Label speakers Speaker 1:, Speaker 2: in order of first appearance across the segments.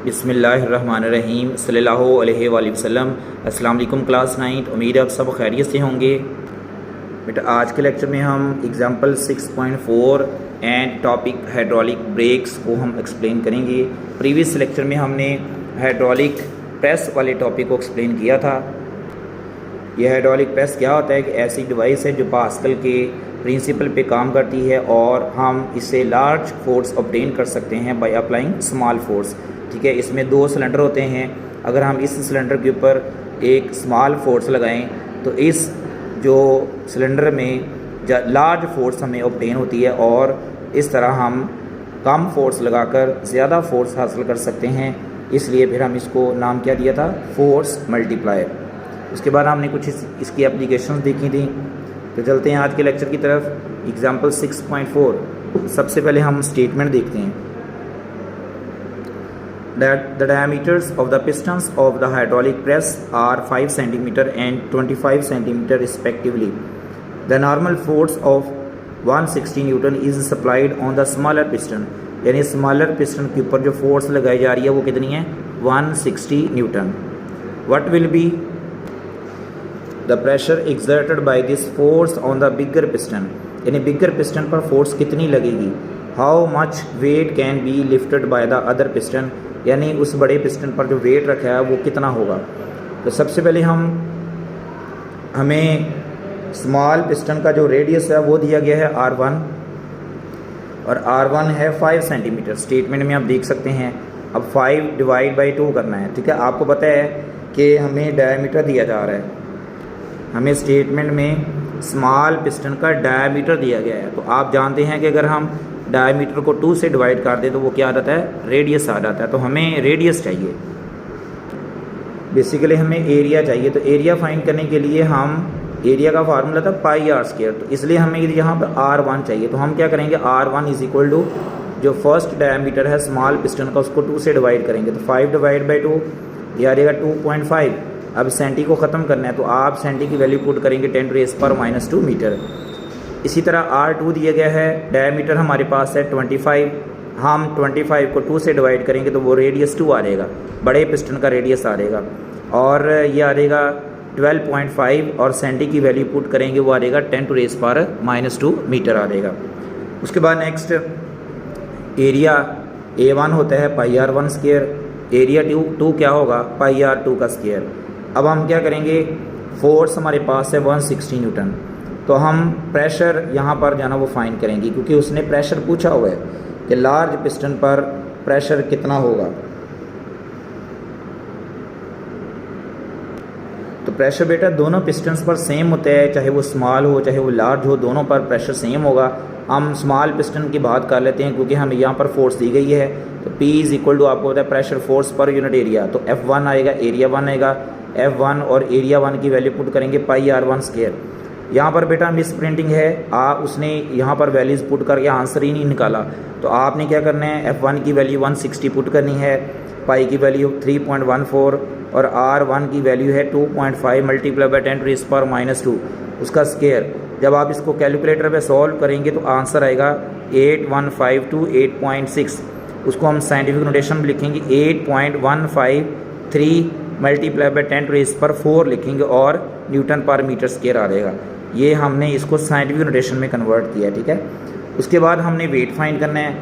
Speaker 1: बिस्मिल्लाहिर्रहमानिर्रहीम सल्लल्लाहु अलैहि वसल्लम। अस्सलाम वालेकुम क्लास 9। उम्मीद है आप सब खैरियत से होंगे। बेटा आज के लेक्चर में हम example 6.4 and topic hydraulic breaks को हम एक्सप्लेन करेंगे। प्रीवियस लेक्चर में हमने हाइड्रोलिक प्रेस वाले टॉपिक को एक्सप्लेन किया था। यह हाइड्रोलिक प्रेस क्या होता है कि ऐसी डिवाइस है जो पास्कल के प्रिंसिपल पे काम करती है और हम इससे लार्ज फोर्स ऑब्टेन कर सकते हैं बाय अप्लाइंग स्मॉल फोर्स। ठीक है, इसमें दो सिलेंडर होते हैं। अगर हम इस सिलेंडर के ऊपर एक स्मॉल फोर्स लगाएं तो इस जो सिलेंडर में लार्ज फोर्स हमें ऑब्टेन होती है और इस तरह हम कम फोर्स लगाकर ज़्यादा फोर्स हासिल कर सकते हैं। इसलिए फिर हम इसको नाम क्या दिया था, फोर्स मल्टीप्लायर। उसके बाद हमने कुछ इसकी एप्लीकेशंस देखी थी। तो चलते हैं आज के लेक्चर की तरफ। एग्जाम्पल 6.4 सबसे पहले हम स्टेटमेंट देखते हैं। The diameters of the pistons of the hydraulic press are 5 cm and 25 cm respectively. The normal force of 160 Newton is supplied on the smaller piston. यानी स्मॉलर पिस्टन के ऊपर जो फोर्स लगाई जा रही है वो कितनी है, 160 Newton. What will be the pressure exerted by this force on the bigger piston? यानी बिगर पिस्टन पर फोर्स कितनी लगेगी। How much weight can be lifted by the other piston? यानी उस बड़े पिस्टन पर जो वेट रखा है वो कितना होगा। तो सबसे पहले हमें स्मॉल पिस्टन का जो रेडियस है वो दिया गया है R1 और R1 है 5 सेंटीमीटर। स्टेटमेंट में आप देख सकते हैं। अब 5 डिवाइड बाई 2 करना है। ठीक है, आपको पता है कि हमें डायमीटर दिया जा रहा है। हमें स्टेटमेंट में स्मॉल पिस्टन का डायमीटर दिया गया है। तो आप जानते हैं कि अगर हम डायमीटर को 2 से डिवाइड कर दें तो वो क्या आ जाता है, रेडियस आ जाता है। तो हमें रेडियस चाहिए, बेसिकली हमें एरिया चाहिए। तो एरिया फाइंड करने के लिए हम एरिया का फार्मूला था पाई आर स्क्वायर। तो इसलिए हमें यहाँ पर R1 चाहिए। तो हम क्या करेंगे, R1 इज इक्वल टू जो फर्स्ट डायमीटर है स्मॉल पिस्टन का उसको 2 से डिवाइड करेंगे। तो 5 डिवाइड बाई 2 ये आ जाएगा 2.5। अब सेंटी को ख़त्म करना है तो आप सेंटी की वैल्यू पुट करेंगे 10⁻⁻² मीटर। इसी तरह R2 दिया गया है, डायमीटर हमारे पास है 25। हम 25 को 2 से डिवाइड करेंगे तो वो रेडियस 2 आ जाएगा, बड़े पिस्टन का रेडियस आ जाएगा। और ये आ जाएगा 12.5 और सेंटी की वैल्यू पुट करेंगे वो आ जाएगा 10⁻⁻² मीटर आ जाएगा। उसके बाद नेक्स्ट एरिया A1 होता है पाई R1 स्क्वायर, एरिया 2 क्या होगा, पाई R2 का स्क्वायर। अब हम क्या करेंगे, फोर्स हमारे पास है 160 न्यूटन। तो हम प्रेशर यहाँ पर जाना वो फाइंड करेंगे क्योंकि उसने प्रेशर पूछा हुआ है कि लार्ज पिस्टन पर प्रेशर कितना होगा। तो प्रेशर बेटा दोनों पिस्टन्स पर सेम होता है, चाहे वो स्मॉल हो चाहे वो लार्ज हो, दोनों पर प्रेशर सेम होगा। हम स्मॉल पिस्टन की बात कर लेते हैं क्योंकि हमें यहाँ पर फोर्स दी गई है। तो P इज इक्वल टू आपको होता है pressure force per unit area. तो F1 आएगा, एरिया 1 आएगा। F1 और एरिया 1 की वैल्यू पुट करेंगे पाई R1 स्क्वायर। यहाँ पर बेटा मिस प्रिंटिंग है, उसने यहाँ पर वैल्यूज़ पुट करके आंसर ही नहीं निकाला। तो आपने क्या करना है, F1 की वैल्यू 160 पुट करनी है, पाई की वैल्यू 3.14 और R1 की वैल्यू है 2.5 मल्टीप्लाई बाई 10⁻⁻², उसका स्क्वायर। जब आप इसको कैलकुलेटर पे सॉल्व करेंगे तो आंसर आएगा 8152 उसको हम साइंटिफिक नोटेशन में लिखेंगे 8.153 मल्टीप्लाई बाई 10⁻⁴ लिखेंगे और न्यूटन पर मीटर स्क्वायर आ जाएगा। ये हमने इसको साइंटिफिक नोटेशन में कन्वर्ट किया। ठीक है, उसके बाद हमने वेट फाइंड करना है।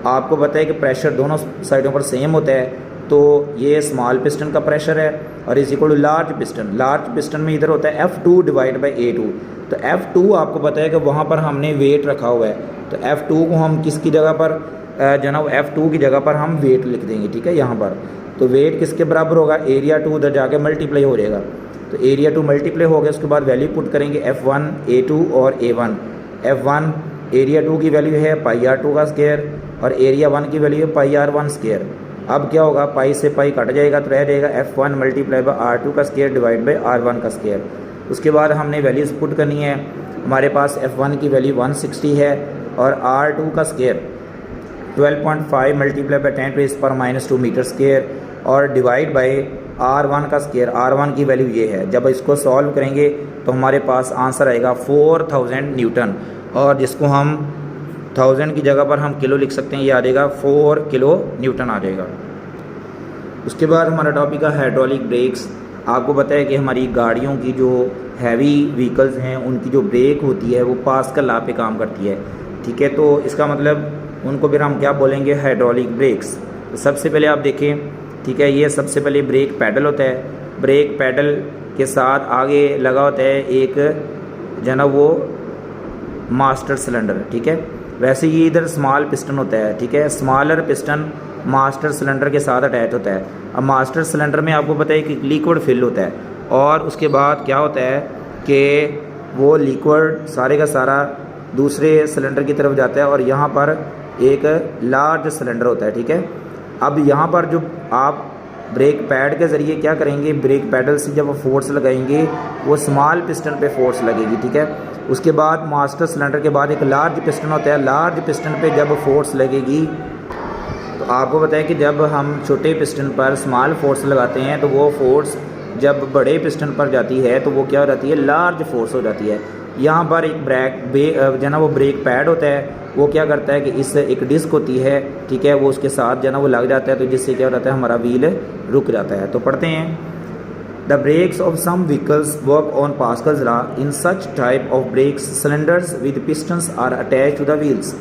Speaker 1: आपको पता है कि प्रेशर दोनों साइडों पर सेम होता है। तो ये स्मॉल पिस्टन का प्रेशर है और is equal to large piston. Large piston में इधर होता है F2 डिवाइड बाई A2। तो F2 आपको पता है कि वहाँ पर हमने वेट रखा हुआ है। तो F2 को हम किसकी जगह पर जनाब F2 की जगह पर हम वेट लिख देंगे। ठीक है, यहाँ पर तो वेट किसके बराबर होगा, एरिया 2 उधर जाके मल्टीप्लाई हो जाएगा। तो एरिया 2 मल्टीप्लाई हो गया, उसके बाद वैल्यू पुट करेंगे F1 A2 और A1। F1 एरिया 2 की वैल्यू है पाई R2 का स्क्वायर और एरिया 1 की वैल्यू है पाई R1 स्क्वायर। अब क्या होगा, पाई से पाई कट जाएगा तो रह जाएगा F1 मल्टीप्लाई बाई R2 का स्क्वायर डिवाइड बाई R1 का स्क्वायर। उसके बाद हमने वैल्यूज़ पुट करनी है। हमारे पास F1 की वैल्यू 160 है और R2 का square 12.5 multiply by 10⁻⁻² metre square और डिवाइड बाई R1 का स्क्वायर। R1 की वैल्यू ये है। जब इसको सॉल्व करेंगे तो हमारे पास आंसर आएगा 4000 न्यूटन और जिसको हम 1000 की जगह पर हम किलो लिख सकते हैं, ये आ जाएगा 4 किलो न्यूटन आ जाएगा। उसके बाद हमारा टॉपिक है हाइड्रोलिक ब्रेक्स। आपको पता है कि हमारी गाड़ियों की जो हैवी व्हीकल्स हैं उनकी जो ब्रेक होती है वो पास्कल लॉ पे काम करती है, ठीक है। तो इसका मतलब उनको फिर हम क्या बोलेंगे, हाइड्रोलिक ब्रेक्स। तो सबसे पहले आप देखें, ठीक है, ये सबसे पहले ब्रेक पैडल होता है। ब्रेक पैडल के साथ आगे लगा होता है एक जो ना वो मास्टर सिलेंडर, ठीक है। वैसे ये इधर स्मॉल पिस्टन होता है, ठीक है। स्मॉलर पिस्टन मास्टर सिलेंडर के साथ अटैच होता है। अब मास्टर सिलेंडर में आपको पता है कि लिक्विड फिल होता है और उसके बाद क्या होता है कि वो लिक्विड सारे का सारा दूसरे सिलेंडर की तरफ जाता है और यहाँ पर एक लार्ज सिलेंडर होता है, ठीक है। अब यहाँ पर जो आप ब्रेक पैड के ज़रिए क्या करेंगे, ब्रेक पैडल से जब फोर्स लगाएंगे वो स्मॉल पिस्टन पे फोर्स लगेगी, ठीक है। उसके बाद मास्टर सिलेंडर के बाद एक लार्ज पिस्टन होता है। लार्ज पिस्टन पे जब फोर्स लगेगी तो आपको बताएं कि जब हम छोटे पिस्टन पर स्मॉल फोर्स लगाते हैं तो वो फोर्स जब बड़े पिस्टन पर जाती है तो वो क्या हो जाती है, लार्ज फोर्स हो जाती है। यहाँ पर एक जो ना वो ब्रेक पैड होता है, वो क्या करता है कि इससे एक डिस्क होती है, ठीक है, वो उसके साथ जो ना वो लग जाता है, तो जिससे क्या हो जाता है, हमारा व्हील रुक जाता है। तो पढ़ते हैं, the brakes of some vehicles work on Pascal's law. In such type of brakes cylinders with pistons are attach to the wheels.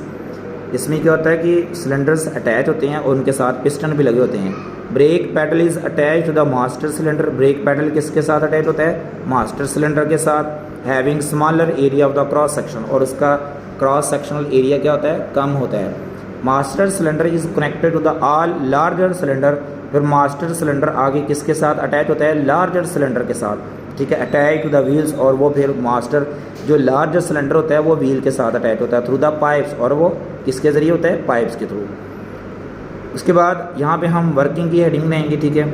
Speaker 1: इसमें क्या होता है कि सिलेंडर्स अटैच होते हैं और उनके साथ पिस्टन भी लगे होते हैं। Brake pedal is attach to the master cylinder. Brake pedal किसके साथ अटैच होता है, मास्टर सिलेंडर के साथ। Having smaller area of the cross section, और उसका क्रॉस सेक्शनल एरिया क्या होता है, कम होता है। Master cylinder is connected to the all larger cylinder. फिर मास्टर सिलेंडर आगे किसके साथ अटैच होता है, लार्जर सिलेंडर के साथ, ठीक है, अटैच टू द व्हील्स। और वो फिर मास्टर जो लार्जर सिलेंडर होता है वो व्हील के साथ अटैच होता है थ्रू द पाइप्स, और वो किसके ज़रिए होता है, पाइप्स के थ्रू। उसके बाद यहाँ पे हम वर्किंग की हेडिंग लेंगे, ठीक है।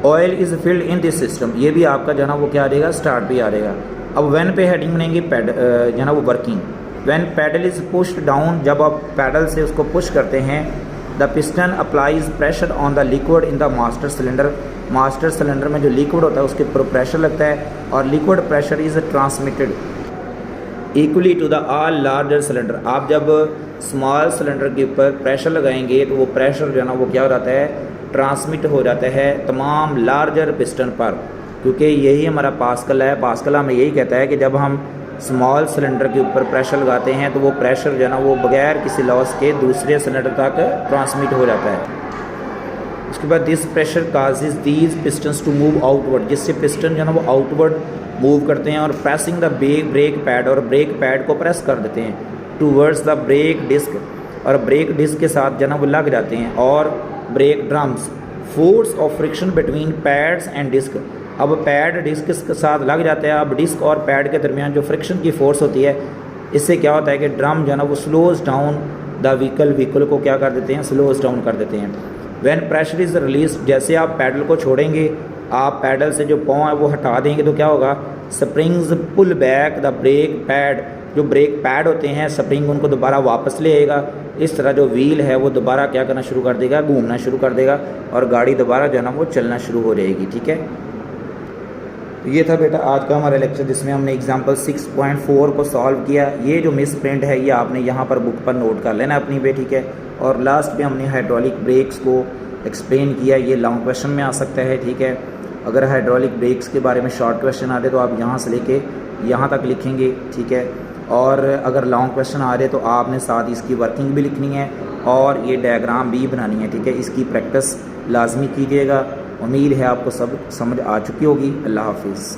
Speaker 1: Oil is filled in this system, ये भी आपका जो है ना वो क्या आ जाएगा, स्टार्ट भी आ जाएगा। अब व्हेन पे हेडिंग बनेंगी जो है ना वो working. When pedal is pushed down, जब आप पैडल से उसको पुश करते हैं। The piston applies pressure on the liquid in the master cylinder. Master cylinder में जो लिक्विड होता है उसके ऊपर प्रेशर लगता है और liquid pressure is transmitted equally to the all larger cylinder. आप जब स्मॉल सिलेंडर के ऊपर प्रेशर लगाएंगे तो वो प्रेशर जो है ना वो क्या हो जाता है, ट्रांसमिट हो जाता है तमाम लार्जर पिस्टन पर, क्योंकि यही हमारा पास्कल है। पास्कल हमें यही कहता है कि जब हम स्मॉल सिलेंडर के ऊपर प्रेशर लगाते हैं तो वो प्रेशर जो है ना वो बगैर किसी लॉस के दूसरे सिलेंडर तक ट्रांसमिट हो जाता है। उसके बाद this pressure causes these pistons to move outward, जिससे पिस्टन जो है ना वो आउटवर्ड मूव करते हैं और प्रेसिंग द ब्रेक पैड, और ब्रेक पैड को प्रेस कर देते हैं टूवर्ड्स द ब्रेक डिस्क, और ब्रेक डिस्क के साथ जो है ना वो लग जाते हैं। और brake drums, force of friction between pads and disc. अब पैड डिस्क के साथ लग जाता है। अब डिस्क और पैड के दरमियान जो फ्रिक्शन की फोर्स होती है, इससे क्या होता है कि ड्रम जो है ना वो स्लोज डाउन द व्हीकल को क्या कर देते हैं, स्लोज डाउन कर देते हैं। व्हेन प्रेशर इज़ रिलीज, जैसे आप पैडल को छोड़ेंगे, आप पैडल से जो पाँव है वो हटा देंगे तो क्या होगा, springs pull back the brake pad. जो ब्रेक पैड होते हैं स्प्रिंग उनको दोबारा वापस ले आएगा। इस तरह जो व्हील है वो दोबारा क्या करना शुरू कर देगा, घूमना शुरू कर देगा और गाड़ी दोबारा जो है ना वो चलना शुरू हो जाएगी, ठीक है। तो ये था बेटा आज का हमारा लेक्चर, जिसमें हमने एग्जाम्पल 6.4 को सॉल्व किया। ये जो मिस प्रिंट है ये आपने यहाँ पर बुक पर नोट कर लेना अपनी पे, ठीक है। और लास्ट में हमने हाइड्रोलिक ब्रेक्स को एक्सप्लेन किया। ये लॉन्ग क्वेश्चन में आ सकता है, ठीक है। अगर हाइड्रोलिक ब्रेक्स के बारे में शॉर्ट क्वेश्चन आ रहे तो आप यहाँ से लेके यहाँ तक लिखेंगे, ठीक है। और अगर लॉन्ग क्वेश्चन आ रहे तो आपने साथ इसकी वर्किंग भी लिखनी है और ये डायग्राम भी बनानी है, ठीक है। इसकी प्रैक्टिस लाजमी कीजिएगा। उम्मीद है आपको सब समझ आ चुकी होगी। अल्लाह हाफिज़।